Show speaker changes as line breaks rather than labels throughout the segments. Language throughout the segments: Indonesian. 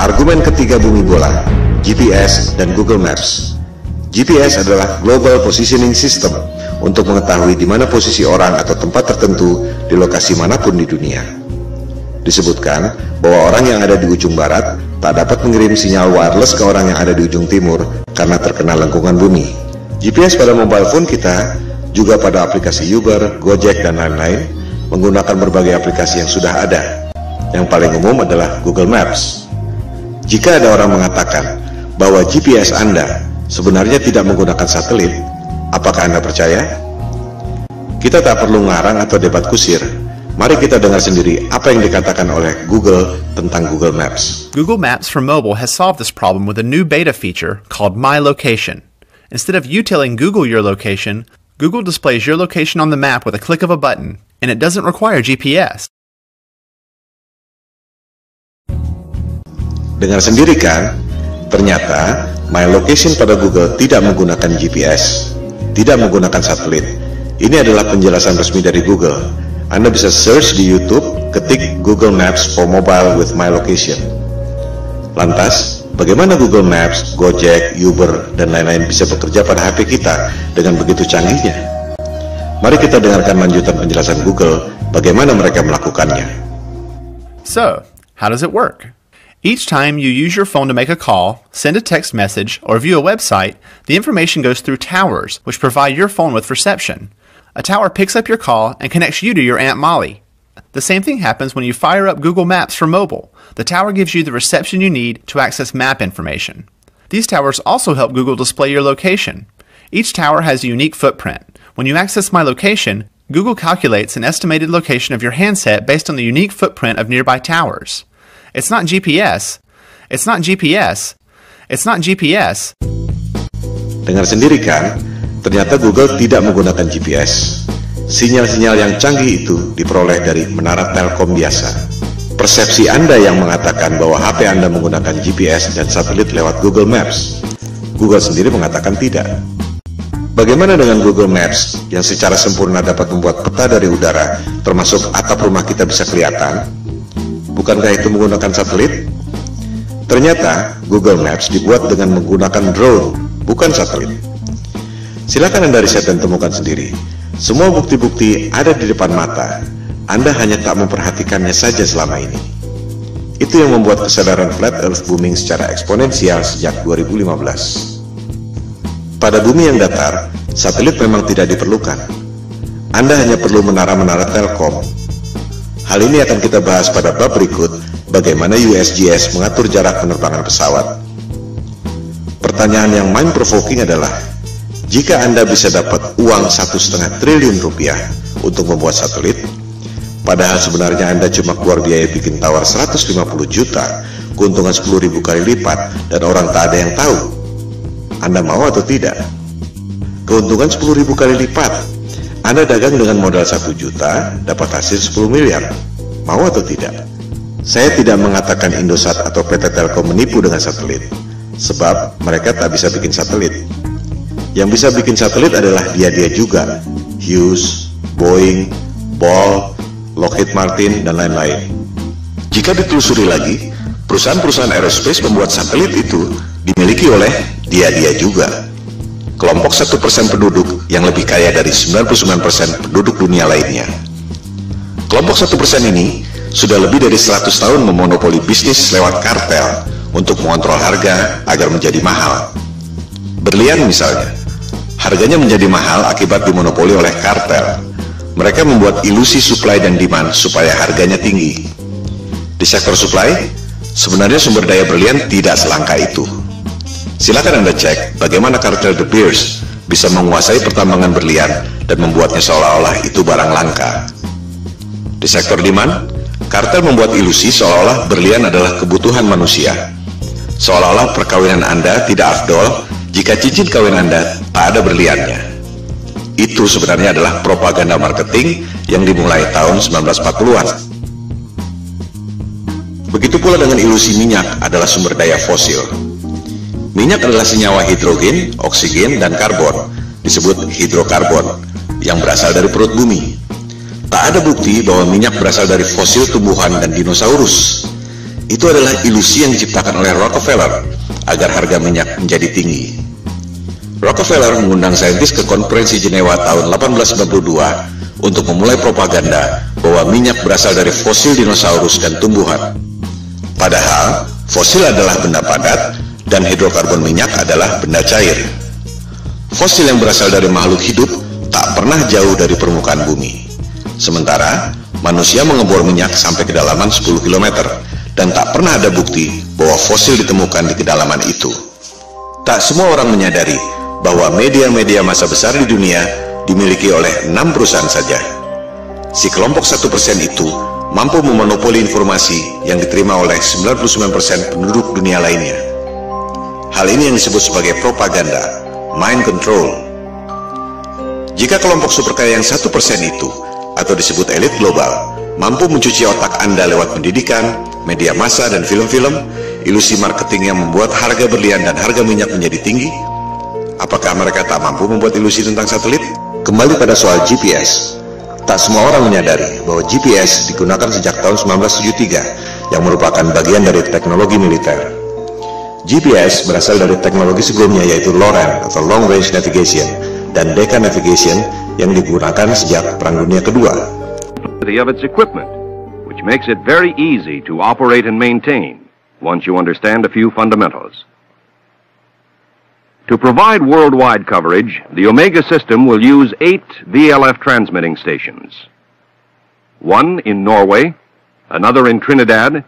Argumen ketiga bumi bola, GPS dan Google Maps. GPS adalah Global Positioning System untuk mengetahui di mana posisi orang atau tempat tertentu di lokasi manapun di dunia. Disebutkan bahwa orang yang ada di ujung barat tak dapat mengirim sinyal wireless ke orang yang ada di ujung timur karena terkena lengkungan bumi. GPS pada mobile phone kita, juga pada aplikasi Uber, Gojek, dan lain-lain, menggunakan berbagai aplikasi yang sudah ada. Yang paling umum adalah Google Maps. Jika ada orang mengatakan bahwa GPS Anda sebenarnya tidak menggunakan satelit, apakah Anda percaya? Kita tak perlu ngarang atau debat kusir. Mari kita dengar sendiri apa yang dikatakan oleh Google tentang Google Maps.
Google Maps for mobile has solved this problem with a new beta feature called My Location. Instead of you telling Google your location, Google displays your location on the map with a click of a button, and it doesn't require GPS.
Dengar sendiri kan? Ternyata My Location pada Google tidak menggunakan GPS, tidak menggunakan satelit. Ini adalah penjelasan resmi dari Google. Anda bisa search di YouTube, ketik Google Maps for Mobile with My Location. Lantas, bagaimana Google Maps, Gojek, Uber, dan lain-lain bisa bekerja pada HP kita dengan begitu canggihnya? Mari kita dengarkan lanjutan penjelasan Google bagaimana mereka melakukannya.
So, how does it work? Each time you use your phone to make a call, send a text message, or view a website, the information goes through towers, which provide your phone with reception. A tower picks up your call and connects you to your Aunt Molly. The same thing happens when you fire up Google Maps for mobile. The tower gives you the reception you need to access map information. These towers also help Google display your location. Each tower has a unique footprint. When you access My Location, Google calculates an estimated location of your handset based on the unique footprint of nearby towers. It's not GPS. It's not GPS. It's not GPS.
Dengar sendiri kan? Ternyata Google tidak menggunakan GPS. Sinyal-sinyal yang canggih itu diperoleh dari menara Telkom biasa. Persepsi Anda yang mengatakan bahwa HP Anda menggunakan GPS dan satelit lewat Google Maps. Google sendiri mengatakan tidak. Bagaimana dengan Google Maps yang secara sempurna dapat membuat peta dari udara, termasuk atap rumah kita bisa kelihatan? Bukankah itu menggunakan satelit? Ternyata Google Maps dibuat dengan menggunakan drone, bukan satelit. Silakan Anda riset dan temukan sendiri. Semua bukti-bukti ada di depan mata. Anda hanya tak memperhatikannya saja selama ini. Itu yang membuat kesadaran Flat Earth booming secara eksponensial sejak 2015. Pada bumi yang datar, satelit memang tidak diperlukan. Anda hanya perlu menara-menara Telkom. Hal ini akan kita bahas pada bab berikut, bagaimana USGS mengatur jarak penerbangan pesawat. Pertanyaan yang mind-provoking adalah, jika Anda bisa dapat uang 1,5 triliun rupiah untuk membuat satelit, padahal sebenarnya Anda cuma keluar biaya bikin tawar 150 juta, keuntungan 10.000 kali lipat, dan orang tak ada yang tahu, Anda mau atau tidak? Keuntungan 10.000 kali lipat. Anda dagang dengan modal 1 juta, dapat hasil 10 miliar. Mau atau tidak? Saya tidak mengatakan Indosat atau PT Telkom menipu dengan satelit, sebab mereka tak bisa bikin satelit. Yang bisa bikin satelit adalah dia-dia juga, Hughes, Boeing, Ball, Lockheed Martin, dan lain-lain. Jika ditelusuri lagi, perusahaan-perusahaan aerospace membuat satelit itu dimiliki oleh dia-dia juga. Kelompok 1% penduduk yang lebih kaya dari 99% penduduk dunia lainnya. Kelompok 1% ini sudah lebih dari 100 tahun memonopoli bisnis lewat kartel untuk mengontrol harga agar menjadi mahal. Berlian misalnya, harganya menjadi mahal akibat dimonopoli oleh kartel. Mereka membuat ilusi supply dan demand supaya harganya tinggi. Di sektor supply, sebenarnya sumber daya berlian tidak selangka itu. Silakan Anda cek bagaimana kartel De Beers bisa menguasai pertambangan berlian dan membuatnya seolah-olah itu barang langka. Di sektor demand, kartel membuat ilusi seolah-olah berlian adalah kebutuhan manusia. Seolah-olah perkawinan Anda tidak afdol jika cincin kawin Anda tak ada berliannya. Itu sebenarnya adalah propaganda marketing yang dimulai tahun 1940-an. Begitu pula dengan ilusi minyak adalah sumber daya fosil. Minyak adalah senyawa hidrogen, oksigen, dan karbon, disebut hidrokarbon, yang berasal dari perut bumi. Tak ada bukti bahwa minyak berasal dari fosil tumbuhan dan dinosaurus. Itu adalah ilusi yang diciptakan oleh Rockefeller agar harga minyak menjadi tinggi. Rockefeller mengundang saintis ke konferensi Jenewa tahun 1892 untuk memulai propaganda bahwa minyak berasal dari fosil dinosaurus dan tumbuhan. Padahal, fosil adalah benda padat dan hidrokarbon minyak adalah benda cair. Fosil yang berasal dari makhluk hidup tak pernah jauh dari permukaan bumi. Sementara, manusia mengebor minyak sampai kedalaman 10 km dan tak pernah ada bukti bahwa fosil ditemukan di kedalaman itu. Tak semua orang menyadari bahwa media-media massa besar di dunia dimiliki oleh 6 perusahaan saja. Si kelompok 1% itu mampu memonopoli informasi yang diterima oleh 99% penduduk dunia lainnya. Hal ini yang disebut sebagai propaganda, mind control. Jika kelompok super kaya yang 1% itu, atau disebut elit global, mampu mencuci otak Anda lewat pendidikan, media massa, dan film-film, ilusi marketing yang membuat harga berlian dan harga minyak menjadi tinggi, apakah mereka tak mampu membuat ilusi tentang satelit? Kembali pada soal GPS. Tak semua orang menyadari bahwa GPS digunakan sejak tahun 1973 yang merupakan bagian dari teknologi militer. GPS berasal dari teknologi sebelumnya yaitu LORAN atau Long Range Navigation dan Decca Navigation yang digunakan sejak Perang Dunia Kedua.
Of its equipment, which makes it very easy to operate and maintain once you understand a few fundamentals. To provide worldwide coverage, the Omega system will use 8 VLF transmitting stations. One in Norway, another in Trinidad,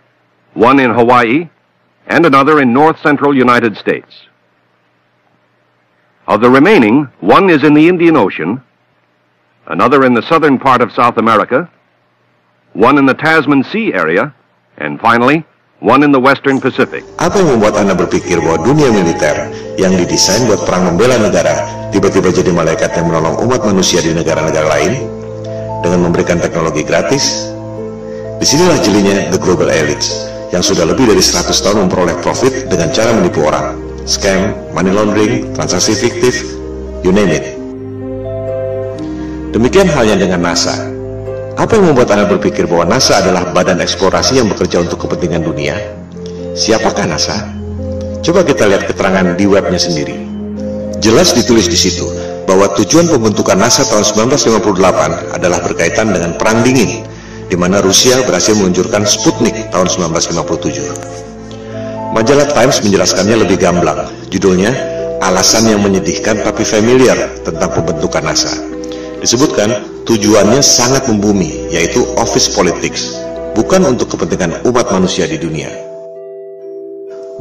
one in Hawaii, and another in north-central United States. Of the remaining, one is in the Indian Ocean, another in the southern part of South America, one in the Tasman Sea area, and finally, one in the Western Pacific.
Apa yang membuat Anda berpikir bahwa dunia militer yang didesain buat perang membela negara tiba-tiba jadi malaikat yang menolong umat manusia di negara-negara lain dengan memberikan teknologi gratis? Disinilah jelinya the global elites yang sudah lebih dari 100 tahun memperoleh profit dengan cara menipu orang, scam, money laundering, transaksi fiktif, you name it. Demikian halnya dengan NASA. Apa yang membuat Anda berpikir bahwa NASA adalah badan eksplorasi yang bekerja untuk kepentingan dunia? Siapakah NASA? Coba kita lihat keterangan di webnya sendiri. Jelas ditulis di situ bahwa tujuan pembentukan NASA tahun 1958 adalah berkaitan dengan Perang Dingin, di mana Rusia berhasil meluncurkan Sputnik tahun 1957. Majalah Times menjelaskannya lebih gamblang. Judulnya, Alasan yang Menyedihkan Tapi Familiar tentang Pembentukan NASA. Disebutkan, tujuannya sangat membumi, yaitu office politics, bukan untuk kepentingan umat manusia di dunia.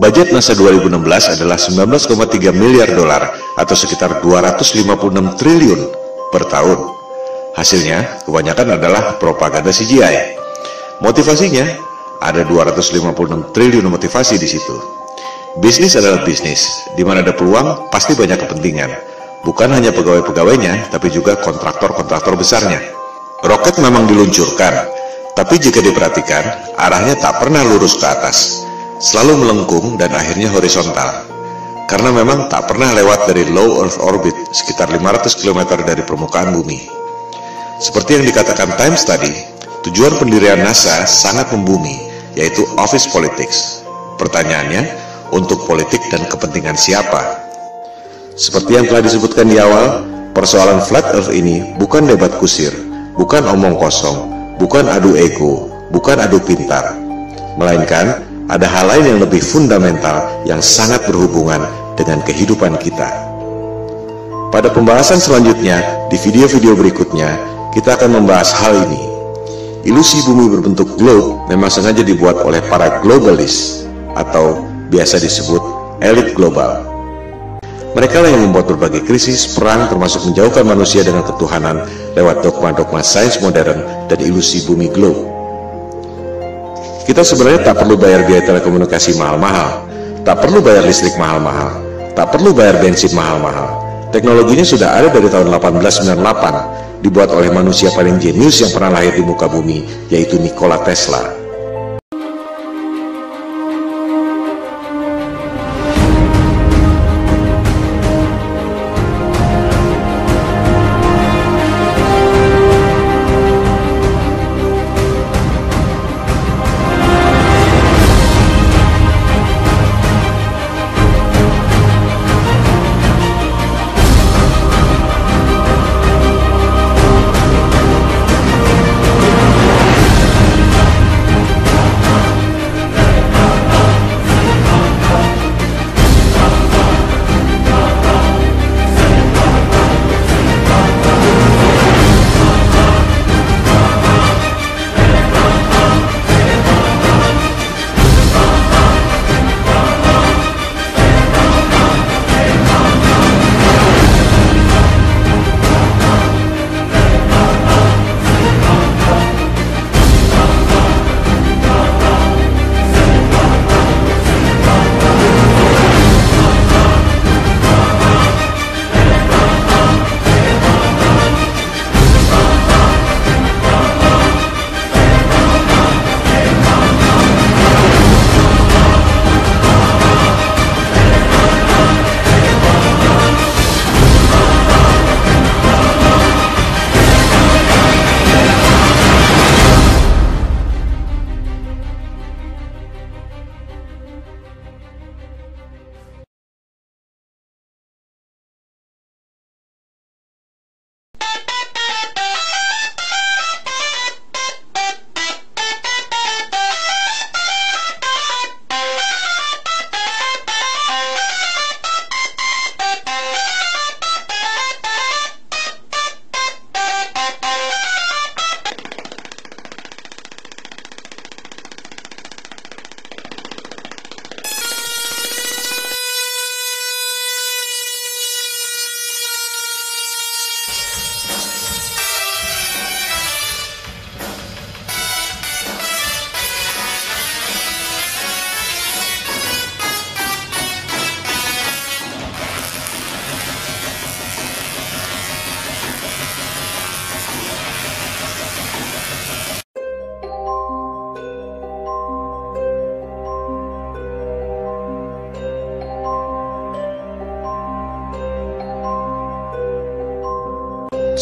Budget NASA 2016 adalah 19,3 miliar dolar atau sekitar 256 triliun per tahun. Hasilnya, kebanyakan adalah propaganda CGI. Motivasinya, ada 256 triliun motivasi di situ. Bisnis adalah bisnis, di mana ada peluang, pasti banyak kepentingan. Bukan hanya pegawai-pegawainya, tapi juga kontraktor-kontraktor besarnya. Roket memang diluncurkan, tapi jika diperhatikan, arahnya tak pernah lurus ke atas, selalu melengkung dan akhirnya horizontal. Karena memang tak pernah lewat dari low Earth orbit, sekitar 500 km dari permukaan bumi. Seperti yang dikatakan Times tadi, tujuan pendirian NASA sangat membumi, yaitu office politics. Pertanyaannya, untuk politik dan kepentingan siapa? Seperti yang telah disebutkan di awal, persoalan flat earth ini bukan debat kusir, bukan omong kosong, bukan adu ego, bukan adu pintar, melainkan ada hal lain yang lebih fundamental yang sangat berhubungan dengan kehidupan kita. Pada pembahasan selanjutnya, di video-video berikutnya, kita akan membahas hal ini. Ilusi bumi berbentuk globe memang sengaja dibuat oleh para globalis atau biasa disebut elit global. Mereka lah yang membuat berbagai krisis, perang, termasuk menjauhkan manusia dengan ketuhanan lewat dogma-dogma sains modern dan ilusi bumi globe. Kita sebenarnya tak perlu bayar biaya telekomunikasi mahal-mahal, tak perlu bayar listrik mahal-mahal, tak perlu bayar bensin mahal-mahal. Teknologinya sudah ada dari tahun 1898, dibuat oleh manusia paling jenius yang pernah lahir di muka bumi, yaitu Nikola Tesla.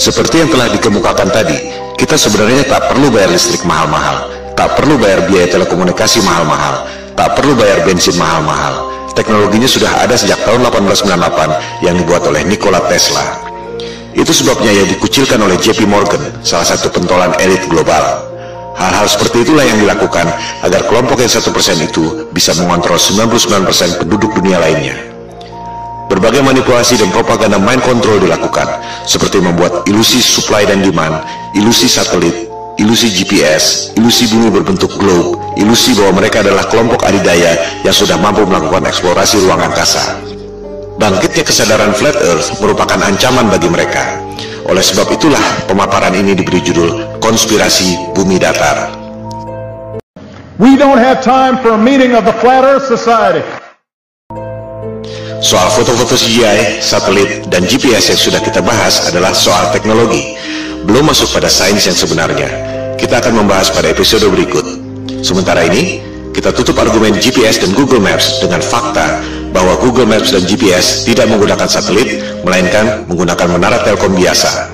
Seperti yang telah dikemukakan tadi, kita sebenarnya tak perlu bayar listrik mahal-mahal, tak perlu bayar biaya telekomunikasi mahal-mahal, tak perlu bayar bensin mahal-mahal. Teknologinya sudah ada sejak tahun 1898 yang dibuat oleh Nikola Tesla. Itu sebabnya ia dikucilkan oleh JP Morgan, salah satu pentolan elit global. Hal-hal seperti itulah yang dilakukan agar kelompok yang 1% itu bisa mengontrol 99% penduduk dunia lainnya. Berbagai manipulasi dan propaganda mind control dilakukan, seperti membuat ilusi supply dan demand, ilusi satelit, ilusi GPS, ilusi bumi berbentuk globe, ilusi bahwa mereka adalah kelompok adidaya yang sudah mampu melakukan eksplorasi ruang angkasa. Bangkitnya kesadaran flat earth merupakan ancaman bagi mereka. Oleh sebab itulah pemaparan ini diberi judul Konspirasi Bumi Datar.
We don't have time for a meeting of the Flat Earth Society.
Soal foto-foto CGI, satelit, dan GPS yang sudah kita bahas adalah soal teknologi, belum masuk pada sains yang sebenarnya. Kita akan membahas pada episode berikut. Sementara ini, kita tutup argumen GPS dan Google Maps dengan fakta bahwa Google Maps dan GPS tidak menggunakan satelit, melainkan menggunakan menara Telkom biasa.